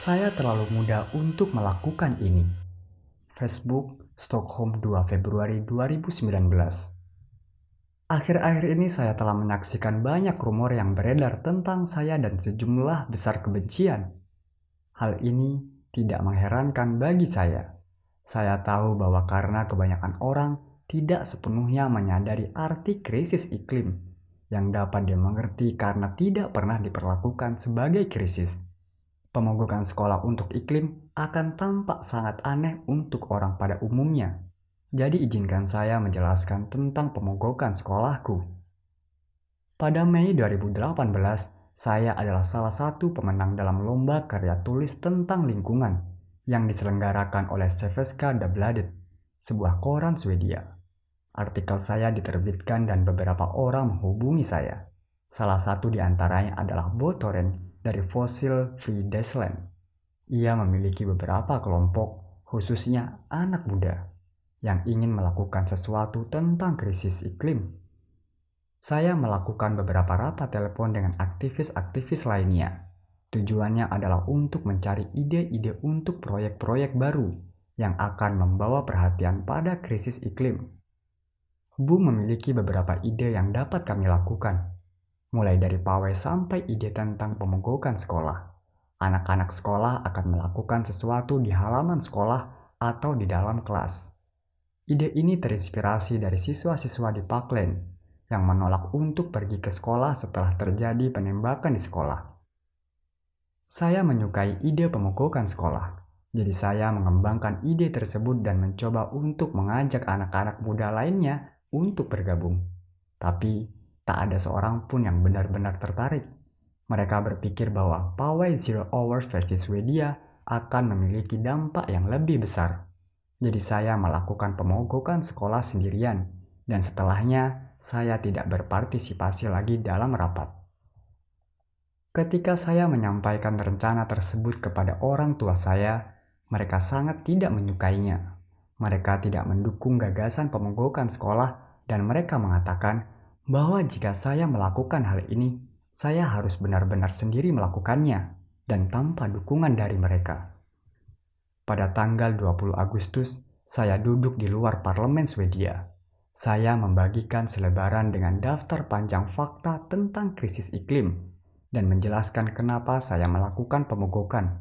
Saya terlalu muda untuk melakukan ini. Facebook, Stockholm 2 Februari 2019. Akhir-akhir ini saya telah menyaksikan banyak rumor yang beredar tentang saya dan sejumlah besar kebencian. Hal ini tidak mengherankan bagi saya. Saya tahu bahwa karena kebanyakan orang tidak sepenuhnya menyadari arti krisis iklim yang dapat dimengerti karena tidak pernah diperlakukan sebagai krisis. Pemogokan sekolah untuk iklim akan tampak sangat aneh untuk orang pada umumnya. Jadi izinkan saya menjelaskan tentang pemogokan sekolahku. Pada Mei 2018, saya adalah salah satu pemenang dalam lomba karya tulis tentang lingkungan yang diselenggarakan oleh Svenska Dagbladet, sebuah koran Swedia. Artikel saya diterbitkan dan beberapa orang menghubungi saya. Salah satu di antaranya adalah Bo Torren dari Fossil Free Desland. Ia memiliki beberapa kelompok, khususnya anak muda, yang ingin melakukan sesuatu tentang krisis iklim. Saya melakukan beberapa rapat telepon dengan aktivis-aktivis lainnya. Tujuannya adalah untuk mencari ide-ide untuk proyek-proyek baru yang akan membawa perhatian pada krisis iklim. Bung memiliki beberapa ide yang dapat kami lakukan, mulai dari pawai sampai ide tentang pemogokan sekolah. Anak-anak sekolah akan melakukan sesuatu di halaman sekolah atau di dalam kelas. Ide ini terinspirasi dari siswa-siswa di Parkland yang menolak untuk pergi ke sekolah setelah terjadi penembakan di sekolah. Saya menyukai ide pemogokan sekolah, jadi saya mengembangkan ide tersebut dan mencoba untuk mengajak anak-anak muda lainnya untuk bergabung. Tapi, tak ada seorang pun yang benar-benar tertarik. Mereka berpikir bahwa pawai Zero Hours versi Swedia akan memiliki dampak yang lebih besar. Jadi saya melakukan pemogokan sekolah sendirian, dan setelahnya saya tidak berpartisipasi lagi dalam rapat. Ketika saya menyampaikan rencana tersebut kepada orang tua saya, mereka sangat tidak menyukainya. Mereka tidak mendukung gagasan pemogokan sekolah dan mereka mengatakan bahwa jika saya melakukan hal ini, saya harus benar-benar sendiri melakukannya dan tanpa dukungan dari mereka. Pada tanggal 20 Agustus, saya duduk di luar parlemen Swedia. Saya membagikan selebaran dengan daftar panjang fakta tentang krisis iklim dan menjelaskan kenapa saya melakukan pemogokan.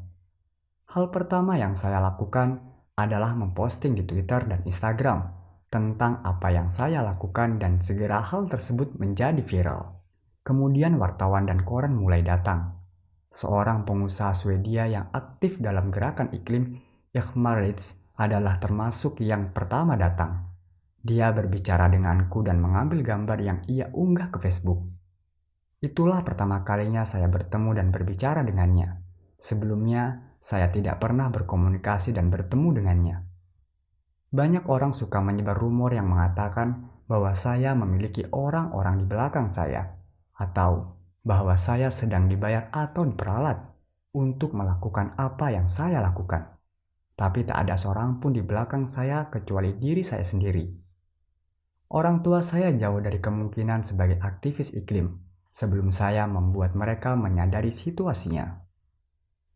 Hal pertama yang saya lakukan adalah memposting di Twitter dan Instagram tentang apa yang saya lakukan dan segera hal tersebut menjadi viral. Kemudian wartawan dan koran mulai datang. Seorang pengusaha Swedia yang aktif dalam gerakan iklim, Hjalmar Ritz, adalah termasuk yang pertama datang. Dia berbicara denganku dan mengambil gambar yang ia unggah ke Facebook. Itulah pertama kalinya saya bertemu dan berbicara dengannya. Sebelumnya, saya tidak pernah berkomunikasi dan bertemu dengannya. Banyak orang suka menyebar rumor yang mengatakan bahwa saya memiliki orang-orang di belakang saya, atau bahwa saya sedang dibayar atau diperalat untuk melakukan apa yang saya lakukan. Tapi tak ada seorang pun di belakang saya kecuali diri saya sendiri. Orang tua saya jauh dari kemungkinan sebagai aktivis iklim sebelum saya membuat mereka menyadari situasinya.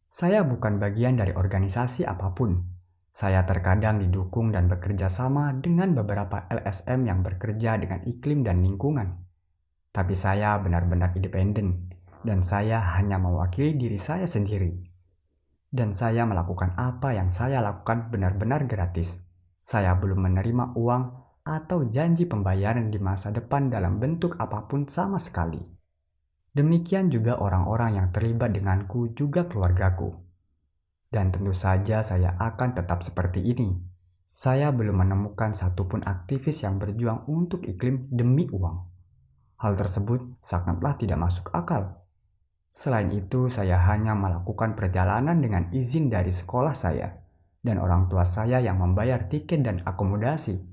Saya bukan bagian dari organisasi apapun. Saya terkadang didukung dan bekerja sama dengan beberapa LSM yang bekerja dengan iklim dan lingkungan. Tapi saya benar-benar independen dan saya hanya mewakili diri saya sendiri. Dan saya melakukan apa yang saya lakukan benar-benar gratis. Saya belum menerima uang atau janji pembayaran di masa depan dalam bentuk apapun sama sekali. Demikian juga orang-orang yang terlibat denganku juga keluargaku. Dan tentu saja saya akan tetap seperti ini. Saya belum menemukan satupun aktivis yang berjuang untuk iklim demi uang. Hal tersebut sangatlah tidak masuk akal. Selain itu, saya hanya melakukan perjalanan dengan izin dari sekolah saya dan orang tua saya yang membayar tiket dan akomodasi.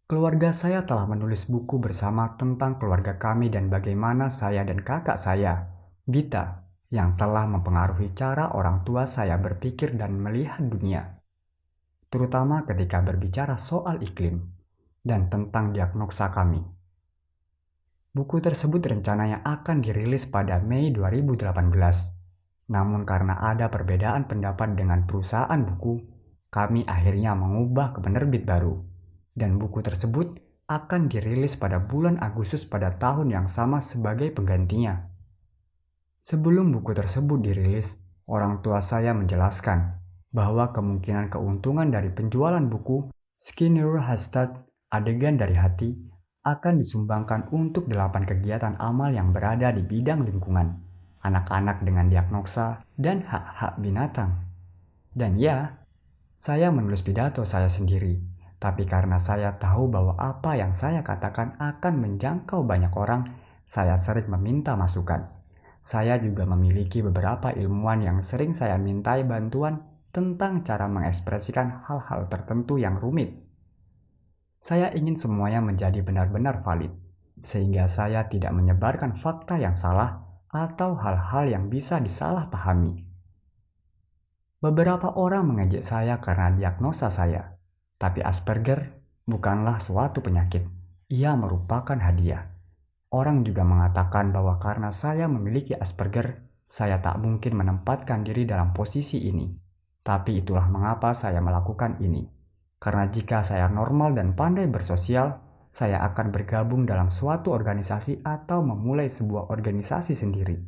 Keluarga saya telah menulis buku bersama tentang keluarga kami dan bagaimana saya dan kakak saya, Gita, yang telah mempengaruhi cara orang tua saya berpikir dan melihat dunia, terutama ketika berbicara soal iklim dan tentang diagnosa kami. Buku tersebut rencananya akan dirilis pada Mei 2018. Namun karena ada perbedaan pendapat dengan perusahaan buku, kami akhirnya mengubah ke penerbit baru. Dan buku tersebut akan dirilis pada bulan Agustus pada tahun yang sama sebagai penggantinya. Sebelum buku tersebut dirilis, orang tua saya menjelaskan bahwa kemungkinan keuntungan dari penjualan buku Skinner Hashtag Adegan dari Hati akan disumbangkan untuk 8 kegiatan amal yang berada di bidang lingkungan, anak-anak dengan diagnosa, dan hak-hak binatang. Dan ya, saya menulis pidato saya sendiri, tapi karena saya tahu bahwa apa yang saya katakan akan menjangkau banyak orang, saya sering meminta masukan. Saya juga memiliki beberapa ilmuwan yang sering saya mintai bantuan tentang cara mengekspresikan hal-hal tertentu yang rumit. Saya ingin semuanya menjadi benar-benar valid, sehingga saya tidak menyebarkan fakta yang salah atau hal-hal yang bisa disalahpahami. Beberapa orang mengejek saya karena diagnosa saya, tapi Asperger bukanlah suatu penyakit. Ia merupakan hadiah. Orang juga mengatakan bahwa karena saya memiliki Asperger, saya tak mungkin menempatkan diri dalam posisi ini. Tapi itulah mengapa saya melakukan ini. Karena jika saya normal dan pandai bersosial, saya akan bergabung dalam suatu organisasi atau memulai sebuah organisasi sendiri.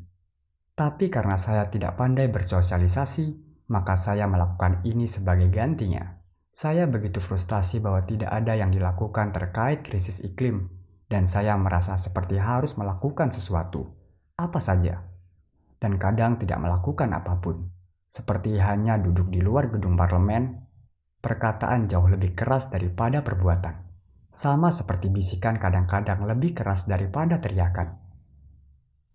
Tapi karena saya tidak pandai bersosialisasi, maka saya melakukan ini sebagai gantinya. Saya begitu frustasi bahwa tidak ada yang dilakukan terkait krisis iklim, dan saya merasa seperti harus melakukan sesuatu, apa saja, dan kadang tidak melakukan apapun, seperti hanya duduk di luar gedung parlemen. Perkataan jauh lebih keras daripada perbuatan, sama seperti bisikan kadang-kadang lebih keras daripada teriakan.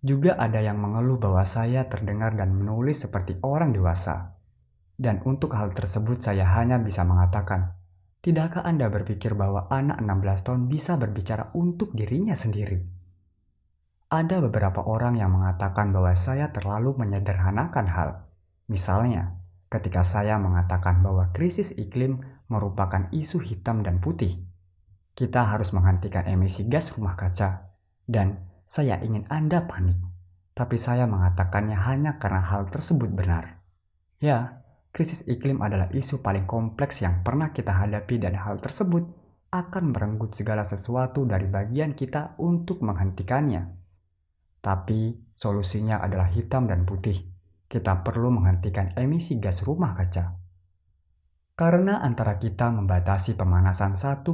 Juga ada yang mengeluh bahwa saya terdengar dan menulis seperti orang dewasa. Dan untuk hal tersebut saya hanya bisa mengatakan, tidakkah Anda berpikir bahwa anak 16 tahun bisa berbicara untuk dirinya sendiri? Ada beberapa orang yang mengatakan bahwa saya terlalu menyederhanakan hal. Misalnya, ketika saya mengatakan bahwa krisis iklim merupakan isu hitam dan putih. Kita harus menghentikan emisi gas rumah kaca, dan saya ingin Anda panik. Tapi saya mengatakannya hanya karena hal tersebut benar. Ya, krisis iklim adalah isu paling kompleks yang pernah kita hadapi dan hal tersebut akan merenggut segala sesuatu dari bagian kita untuk menghentikannya. Tapi solusinya adalah hitam dan putih. Kita perlu menghentikan emisi gas rumah kaca. Karena antara kita membatasi pemanasan 1,5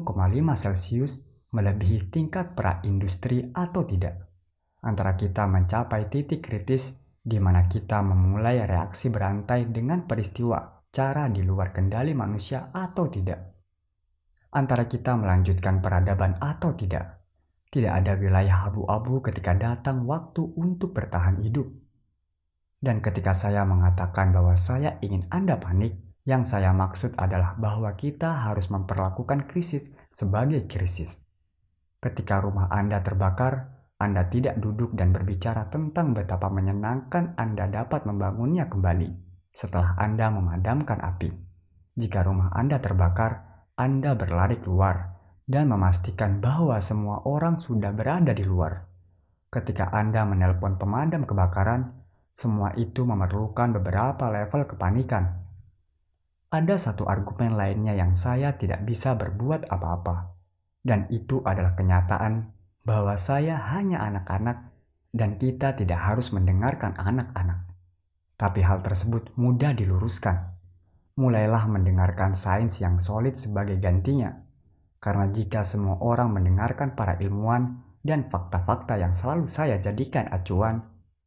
Celcius melebihi tingkat pra-industri atau tidak. Antara kita mencapai titik kritis di mana kita memulai reaksi berantai dengan peristiwa cara di luar kendali manusia atau tidak. Antara kita melanjutkan peradaban atau tidak. Tidak ada wilayah abu-abu ketika datang waktu untuk bertahan hidup. Dan ketika saya mengatakan bahwa saya ingin Anda panik, yang saya maksud adalah bahwa kita harus memperlakukan krisis sebagai krisis. Ketika rumah Anda terbakar, Anda tidak duduk dan berbicara tentang betapa menyenangkan Anda dapat membangunnya kembali setelah Anda memadamkan api. Jika rumah Anda terbakar, Anda berlari keluar dan memastikan bahwa semua orang sudah berada di luar. Ketika Anda menelpon pemadam kebakaran, semua itu memerlukan beberapa level kepanikan. Ada satu argumen lainnya yang saya tidak bisa berbuat apa-apa, dan itu adalah kenyataan bahwa saya hanya anak-anak dan kita tidak harus mendengarkan anak-anak. Tapi hal tersebut mudah diluruskan. Mulailah mendengarkan sains yang solid sebagai gantinya, karena jika semua orang mendengarkan para ilmuwan dan fakta-fakta yang selalu saya jadikan acuan,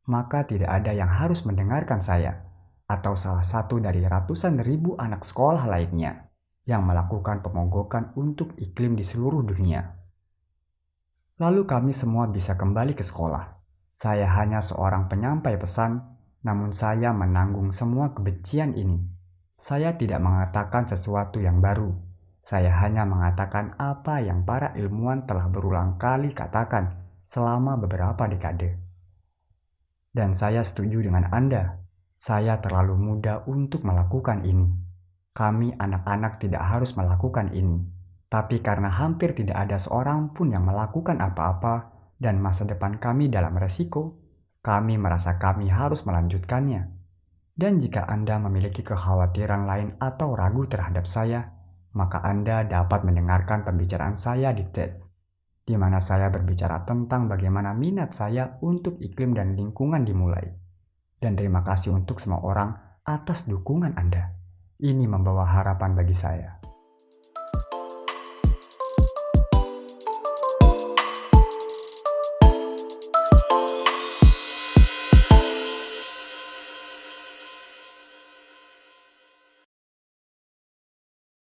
maka tidak ada yang harus mendengarkan saya atau salah satu dari ratusan ribu anak sekolah lainnya yang melakukan pemogokan untuk iklim di seluruh dunia. Lalu kami semua bisa kembali ke sekolah. Saya hanya seorang penyampai pesan, namun saya menanggung semua kebencian ini. Saya tidak mengatakan sesuatu yang baru. Saya hanya mengatakan apa yang para ilmuwan telah berulang kali katakan selama beberapa dekade. Dan saya setuju dengan Anda. Saya terlalu muda untuk melakukan ini. Kami anak-anak tidak harus melakukan ini. Tapi karena hampir tidak ada seorang pun yang melakukan apa-apa dan masa depan kami dalam resiko, kami merasa kami harus melanjutkannya. Dan jika Anda memiliki kekhawatiran lain atau ragu terhadap saya, maka Anda dapat mendengarkan pembicaraan saya di TED, di mana saya berbicara tentang bagaimana minat saya untuk iklim dan lingkungan dimulai. Dan terima kasih untuk semua orang atas dukungan Anda. Ini membawa harapan bagi saya.